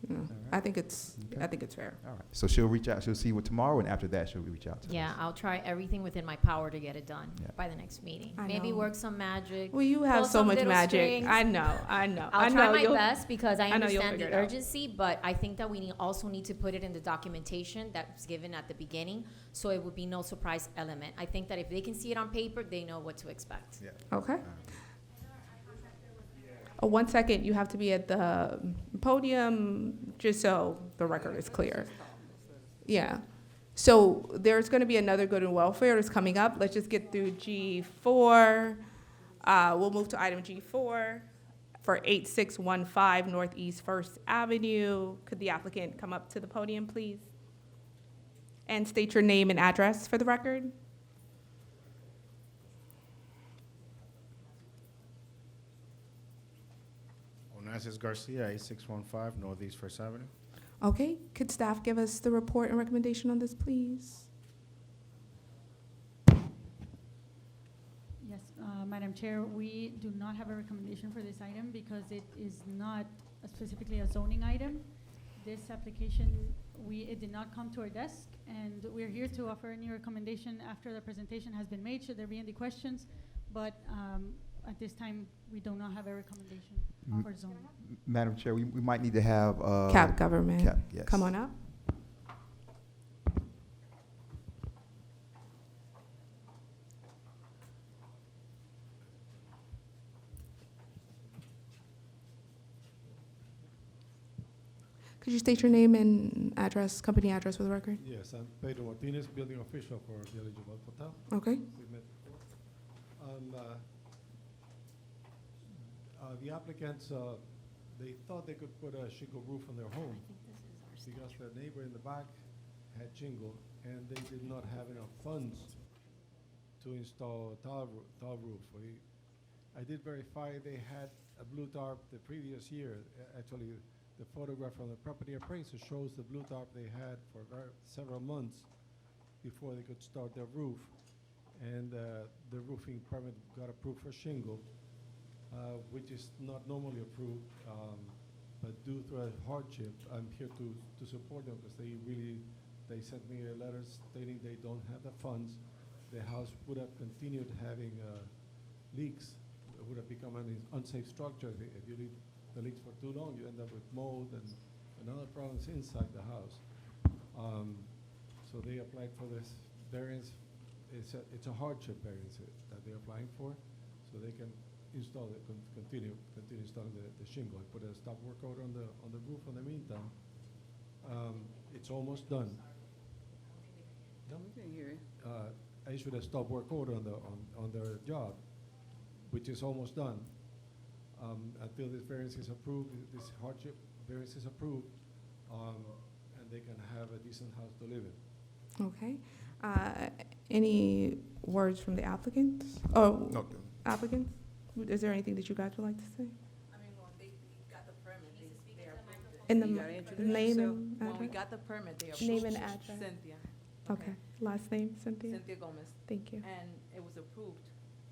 Yeah. right. I think it's Okay. fair. All right. So she'll reach out. She'll see what tomorrow, and after that, she'll reach out to us. Yeah, I'll try everything within my power to get it done Yeah. by the next meeting. I Maybe know. work some magic. Well, you have Pull so some much little magic. strings. I know. I'll try my you'll- best because I I know you'll understand figure the it out. urgency, but I think that we also need to put it in the documentation that's given at the beginning, so it would be no surprise element. I think that if they can see it on paper, they know what to expect. Yeah. Okay. Oh, 1 second, you have to be at the podium, just so the record is clear. Yeah. So there's going to be another good and welfare that's coming up. Let's just get through G4. We'll move to item G4 for 8615 Northeast First Avenue. Could the applicant come up to the podium, please? And state your name and address for the record. Onassis Garcia, 8615 Northeast First Avenue. Okay, could staff give us the report and recommendation on this, please? Yes, Madam Chair, we do not have a recommendation for this item because it is not specifically a zoning item. this application, it did not come to our desk, and we're here to offer any recommendation after the presentation has been made, should there be any questions. But at this time, we do not have a recommendation for zoning. Madam Chair, we might need to have. Cap Government, Cap, yes. come on up. Could you state your name and address, company address for the record? Yes, I'm Pedro Martinez, building official for Village of El Portal. Okay. We met before. The applicants, they thought they could put a shingle roof on their home because their neighbor in the back had shingle, and they did not have enough funds to install tile roof. I did verify they had a blue tarp the previous year. Actually, the photograph from the property appraiser shows the blue tarp they had for several months before they could start their roof. And the roofing permit got approved for shingle, which is not normally approved, but due to a hardship, I'm here to support them because they sent me a letter stating they don't have the funds. The house would have continued having leaks. It would have become an unsafe structure. If you leave the leaks for too long, you end up with mold and other problems inside the house. So they applied for this variance. It's a hardship variance that they're applying for, so they can install it, continue installing the shingle and put a stop work order on the roof in the meantime. It's almost done. We can hear it. I issued a stop work order on their job, which is almost done. Until this variance is approved, this hardship variance is approved, and they can have a decent house to live in. Okay. Any words from the applicants? Oh, No. applicants? Is there anything that you guys would like to say? I mean, when they got the permit, they are. In the You gotta introduce name yourself. and When we address? got the permit, they Name approved. and address. Cynthia. Okay. Last name, Cynthia? Cynthia Gomez. Thank you. And it was approved.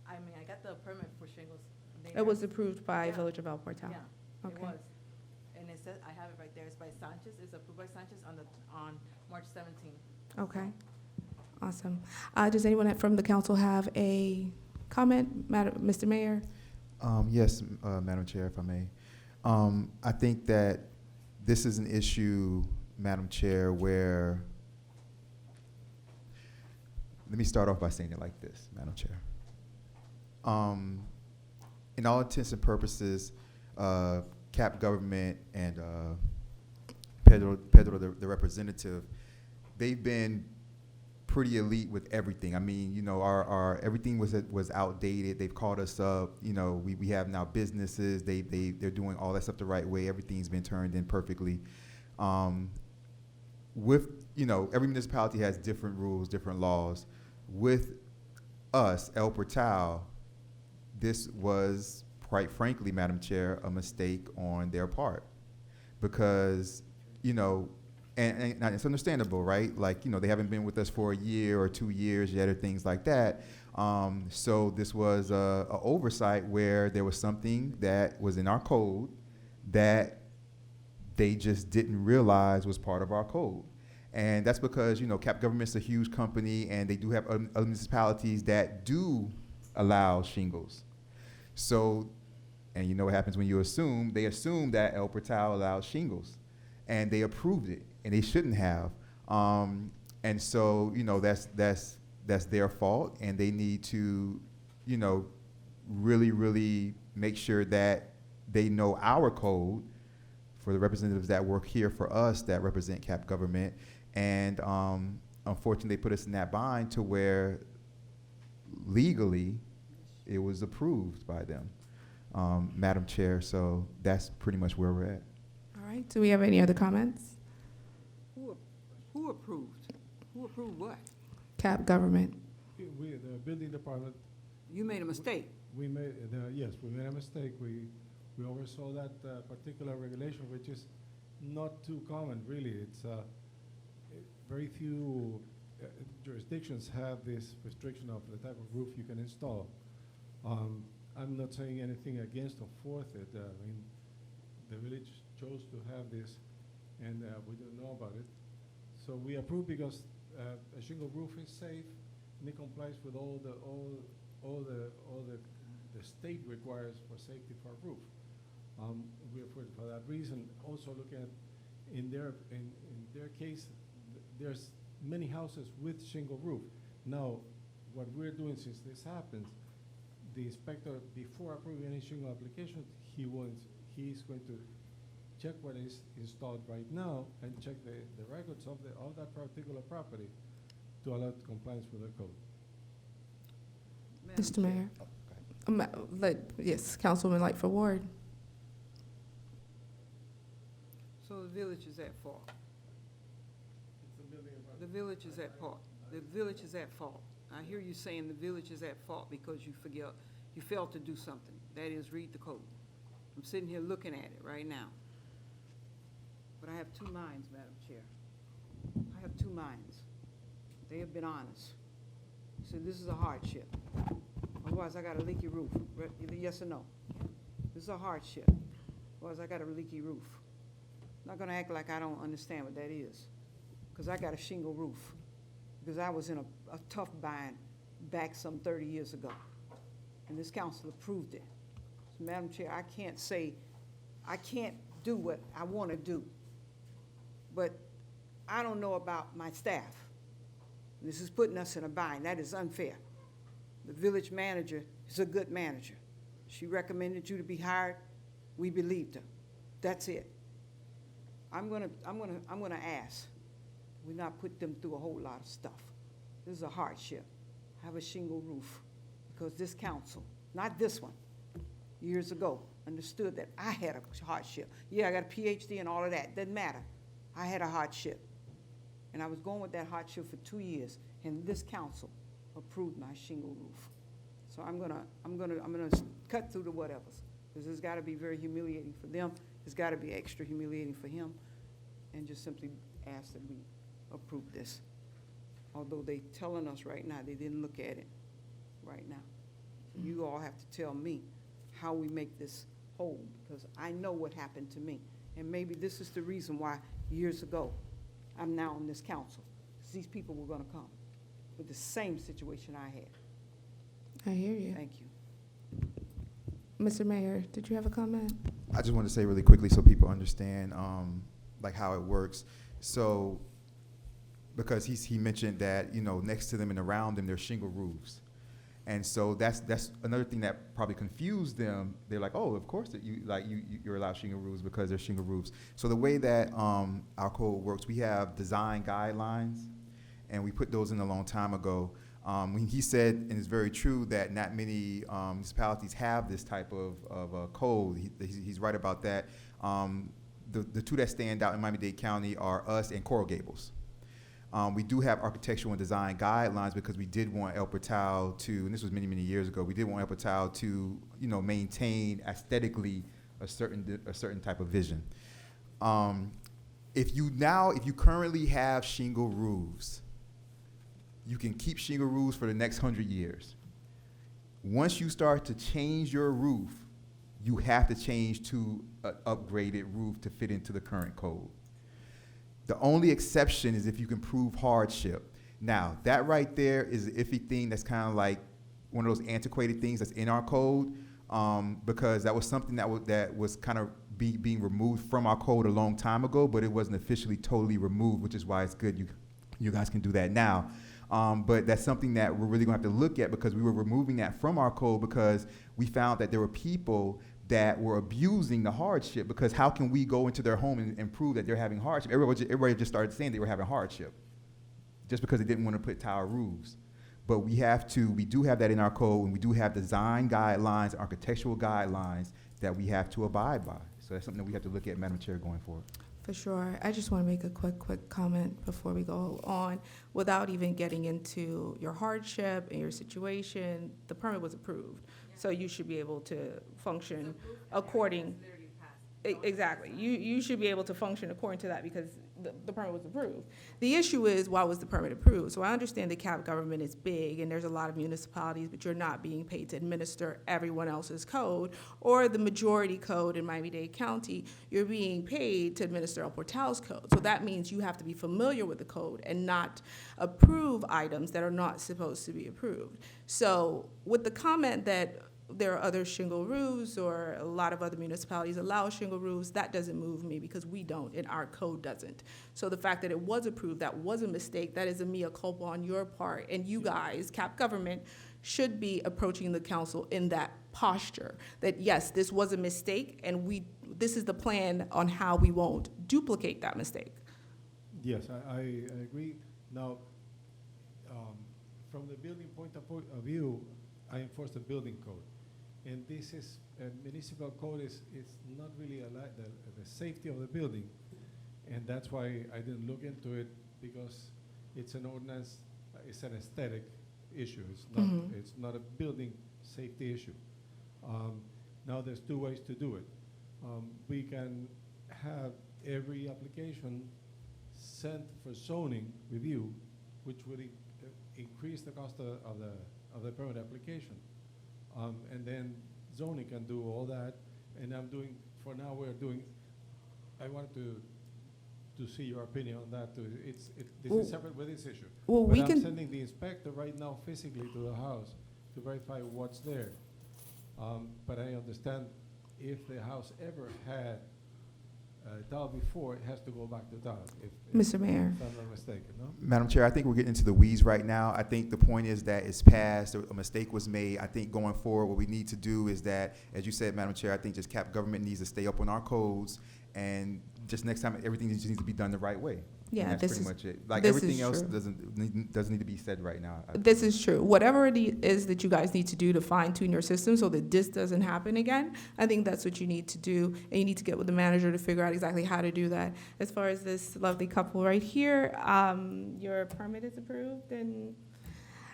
I mean, I got the permit for shingles. They It was never- approved by Yeah. Village of El Portal? Yeah, it Okay. was. And it says, I have it right there, it's by Sanchez, it's approved by Sanchez on March 17th. Okay. Awesome. Does anyone from the council have a comment? Mr. Mayor? Yes, Madam Chair, if I may. I think that this is an issue, Madam Chair, where, let me start off by saying it like this, Madam Chair. In all intents and purposes, Cap Government and Pedro, the representative, they've been pretty elite with everything. I mean, you know, our everything was outdated. They've called us up. You know, we have now businesses. They're doing all that stuff the right way. Everything's been turned in perfectly. With, you know, every municipality has different rules, different laws. With us, El Portal, this was, quite frankly, Madam Chair, a mistake on their part, because, you know, and it's understandable, right? Like, you know, they haven't been with us for a year or 2 years yet, or things like that. So this was a oversight where there was something that was in our code that they just didn't realize was part of our code. And that's because, you know, Cap Government's a huge company, and they do have other municipalities that do allow shingles. So, and you know what happens when you assume, they assume that El Portal allows shingles, and they approved it, and they shouldn't have. And so, you know, that's their fault, and they need to, you know, really make sure that they know our code for the representatives that work here for us that represent Cap Government. And unfortunately, they put us in that bind to where legally it was approved by them, Madam Chair. So that's pretty much where we're at. All right. Do we have any other comments? Who approved? Who approved what? Cap Government. The building department, You made a mistake. we made, yes, we made a mistake. We oversaw that particular regulation, which is not too common, really. It's very few jurisdictions have this restriction of the type of roof you can install. I'm not saying anything against or for it. I mean, the village chose to have this, and we didn't know about it. So we approved because a shingle roof is safe, and it complies with all the state requires for safety for a roof. We approved for that reason. Also looking at in their case, there's many houses with shingle roof. Now, what we're doing since this happens, the inspector, before approving any shingle application, he's going to check what is installed right now and check the records of that particular property to allow compliance with the code. Madam Mr. Chair. Mayor. Yes, Councilwoman Lightfoot Ward. So the village is at fault. The village is at fault. The village is at fault. I hear you saying the village is at fault because you failed to do something. That is, read the code. I'm sitting here looking at it right now. But I have two minds, Madam Chair. I have two minds. They have been honest. So this is a hardship. Otherwise, I got a leaky roof. Either yes or no. This is a hardship. Otherwise, I got a leaky roof. I'm not gonna act like I don't understand what that is, because I got a shingle roof, because I was in a tough bind back some 30 years ago, and this council approved it. So, Madam Chair, I can't do what I want to do, but I don't know about my staff. This is putting us in a bind. That is unfair. The village manager is a good manager. She recommended you to be hired. We believed her. That's it. I'm gonna ask. We not put them through a whole lot of stuff. This is a hardship. I have a shingle roof because this council, not this one, years ago, understood that I had a hardship. Yeah, I got a PhD and all of that. Doesn't matter. I had a hardship. And I was going with that hardship for 2 years, and this council approved my shingle roof. So I'm gonna cut through the whatevers, because it's gotta be very humiliating for them. It's gotta be extra humiliating for him, and just simply ask that we approve this. Although they telling us right now, they didn't look at it right now. So you all have to tell me how we make this whole, because I know what happened to me. And maybe this is the reason why years ago, I'm now on this council. 'Cause these people were gonna come with the same situation I had. I hear you. Thank you. Mr. Mayor, did you have a comment? I just want to say really quickly so people understand like how it works. So because he mentioned that, you know, next to them and around them there's shingle roofs. And so that's another thing that probably confused them. They're like, oh, of course that you're allowed shingle roofs because there's shingle roofs. So the way that our code works, we have design guidelines, and we put those in a long time ago. When he said, and it's very true, that not many municipalities have this type of code. He's right about that. The two that stand out in Miami-Dade County are us and Coral Gables. We do have architectural and design guidelines because we did want El Portal to, and this was many, many years ago, we did want El Portal to, you know, maintain aesthetically a certain type of vision. If you currently have shingle roofs, you can keep shingle roofs for the next 100 years. Once you start to change your roof, you have to change to an upgraded roof to fit into the current code. The only exception is if you can prove hardship. Now, that right there is an iffy thing that's kind of like one of those antiquated things that's in our code, because that was something that was kind of being removed from our code a long time ago, but it wasn't officially totally removed, which is why it's good you guys can do that now. But that's something that we're really gonna have to look at, because we were removing that from our code because we found that there were people that were abusing the hardship, because how can we go into their home and prove that they're having hardship? Everybody just started saying they were having hardship just because they didn't want to put tile roofs. But we do have that in our code, and we do have design guidelines, architectural guidelines that we have to abide by. So that's something that we have to look at, Madam Chair, going forward. For sure. I just want to make a quick comment before we go on. Without even getting into your hardship and your situation, the permit was approved. So you should be able to function according. Exactly. You should be able to function according to that, because the permit was approved. The issue is, why was the permit approved? So I understand the Cap government is big, and there's a lot of municipalities, but you're not being paid to administer everyone else's code, or the majority code in Miami-Dade County, you're being paid to administer El Portal's code. So that means you have to be familiar with the code and not approve items that are not supposed to be approved. So with the comment that there are other shingle roofs, or a lot of other municipalities allow shingle roofs, that doesn't move me because we don't and our code doesn't. So the fact that it was approved, that was a mistake, that is a mea culpa on your part. And you guys, Cap government, should be approaching the council in that posture, that yes, this was a mistake, and this is the plan on how we won't duplicate that mistake. Yes, I agree. Now, from the building point of view, I enforce the building code. And this is, municipal code is not really the safety of the building. And that's why I didn't look into it, because it's an ordinance, it's an aesthetic issue. It's not a building safety issue. Now there's two ways to do it. We can have every application sent for zoning review, which would increase the cost of the permit application. And then zoning can do all that, and for now I wanted to see your opinion on that too. This is separate with this issue. Well, But I'm sending the inspector right now physically to the house to verify what's there. But I understand if the house ever had tile before, it has to go back to tile. Mr. Mayor. If I'm not mistaken, no? Madam Chair, I think we're getting into the weeds right now. I think the point is that it's passed, a mistake was made. I think going forward, what we need to do is that, as you said, Madam Chair, I think just Cap government needs to stay up on our codes, and just next time, everything just needs to be done the right way. Yeah, And that's pretty much it. Like, this everything is else true. doesn't need to be said right now. This is true. Whatever it is that you guys need to do to fine tune your system so that this doesn't happen again, I think that's what you need to do. And you need to get with the manager to figure out exactly how to do that. As far as this lovely couple right here, your permit is approved. And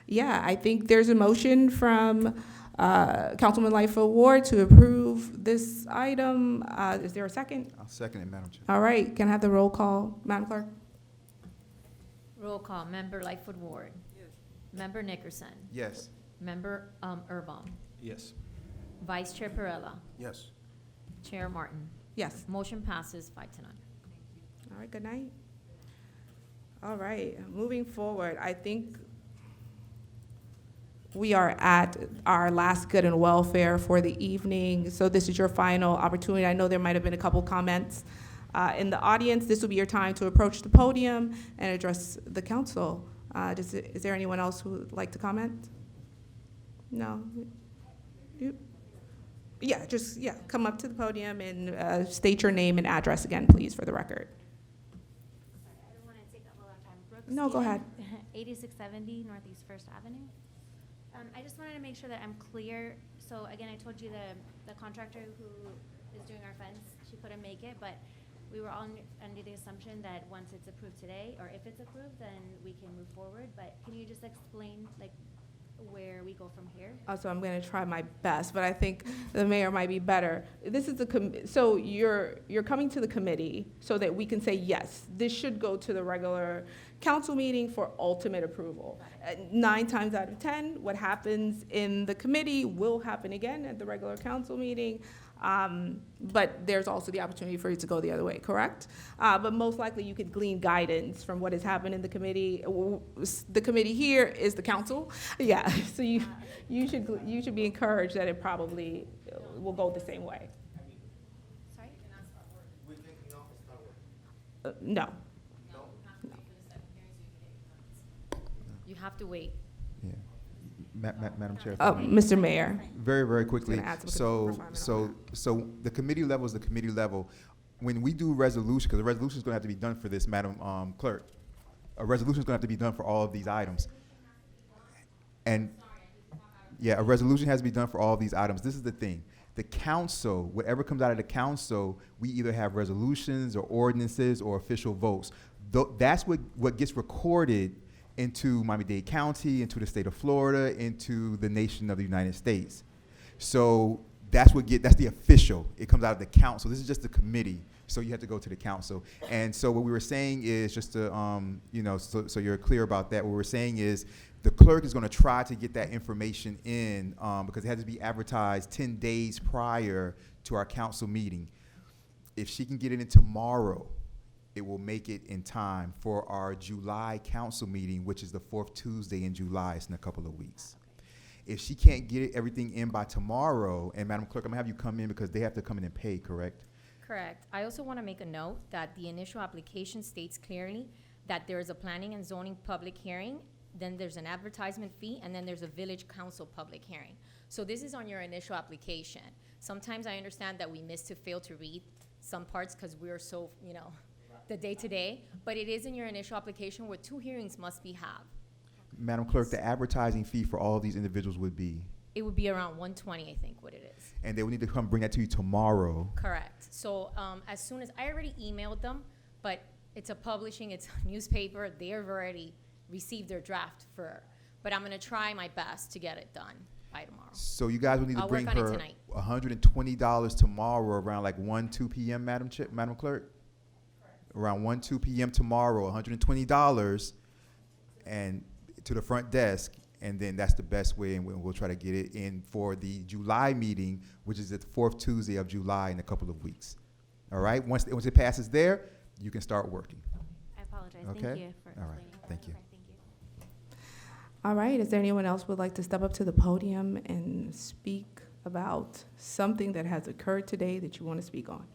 yeah, I think there's a motion from Councilman Lightfoot Ward to approve this item. Is there a second? I'll second it, Madam Chair. All right, can I have the roll call, Madam Clerk? Roll call, Member Lightfoot Ward. Yes. Member Nickerson. Yes. Member Erbaum. Yes. Vice Chair Perella. Yes. Chair Martin. Yes. Motion passes 5-0. All right, good night. All right, moving forward, I think we are at our last good and welfare for the evening. So this is your final opportunity. I know there might have been a couple comments in the audience. This will be your time to approach the podium and address the council. Is there anyone else who would like to comment? No? You? Yeah, come up to the podium and state your name and address again, please, for the record. Sorry, I don't want to take up a lot of time. Brooke No, go Steven, ahead. 8670 Northeast First Avenue. I just wanted to make sure that I'm clear. So again, I told you the contractor who is doing our fence, she couldn't make it, but we were all under the assumption that once it's approved today, or if it's approved, then we can move forward. But can you just explain like where we go from here? So I'm going to try my best, but I think the mayor might be better. This is so you're coming to the committee so that we can say, yes, this should go to the regular council meeting for ultimate approval. 9 times out of 10, what happens in the committee will happen again at the regular council meeting. But there's also the opportunity for it to go the other way, correct? But most likely you could glean guidance from what has happened in the committee. The committee here is the council. Yeah, so you should be encouraged that it probably will go the same way. Sorry? No. You have to wait. Yeah. Madam Chair. Mr. Mayor. Very, very quickly. Gonna add some So, refinement so the committee level is the committee level. When we do resolution, because the resolution is going to have to be done for this, Madam Clerk, a resolution is going to have to be done for all of these items. And, yeah, a resolution has to be done for all of these items. This is the thing. The council, whatever comes out of the council, we either have resolutions or ordinances or official votes. That's what gets recorded into Miami-Dade County, into the state of Florida, into the nation of the United States. So that's the official. It comes out of the council. This is just the committee. So you have to go to the council. And so what we were saying is, just to, so you're clear about that, what we're saying is the clerk is going to try to get that information in because it has to be advertised 10 days prior to our council meeting. If she can get it in tomorrow, it will make it in time for our July council meeting, which is the 4th Tuesday in July. It's in a couple of weeks. If she can't get everything in by tomorrow, and Madam Clerk, I'm gonna have you come in because they have to come in and pay, correct? Correct. I also want to make a note that the initial application states clearly that there is a planning and zoning public hearing, then there's an advertisement fee, and then there's a village council public hearing. So this is on your initial application. Sometimes I understand that we fail to read some parts because we're so, the day-to-day, but it is in your initial application where 2 hearings must be had. Madam Clerk, the advertising fee for all of these individuals would be? It would be around $120, I think, what it is. And they would need to come bring that to you tomorrow. Correct. So as soon as, I already emailed them, but it's a newspaper, they've already received their draft but I'm gonna try my best to get it done by tomorrow. So you guys will need to I'll bring work on it her tonight. $120 tomorrow around like 2 p.m., Madam Clerk? Around 2 p.m. tomorrow, $120, and to the front desk, and then that's the best way, and we'll try to get it in for the July meeting, which is the 4th Tuesday of July in a couple of weeks. All right? Once it passes there, you can start working. I apologize. Okay? Thank you for All right. explaining. Thank you. Okay, thank you. All right, is there anyone else who would like to step up to the podium and speak about something that has occurred today that you want to speak on?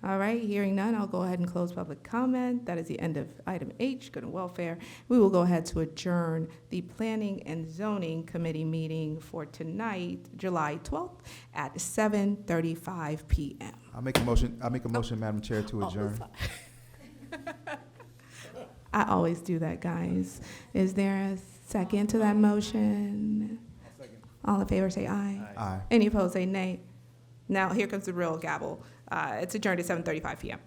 All right, hearing none, I'll go ahead and close public comment. That is the end of item H, good and welfare. We will go ahead to adjourn the Planning and Zoning Committee meeting for tonight, July 12th at 7:35 p.m. I'll make a motion, Madam Chair, to adjourn. I always do that, guys. Is there a second to that motion? All in favor say aye. Aye. Any opposed say nay. Now, here comes the real gavel. It's adjourned at 7:35 p.m.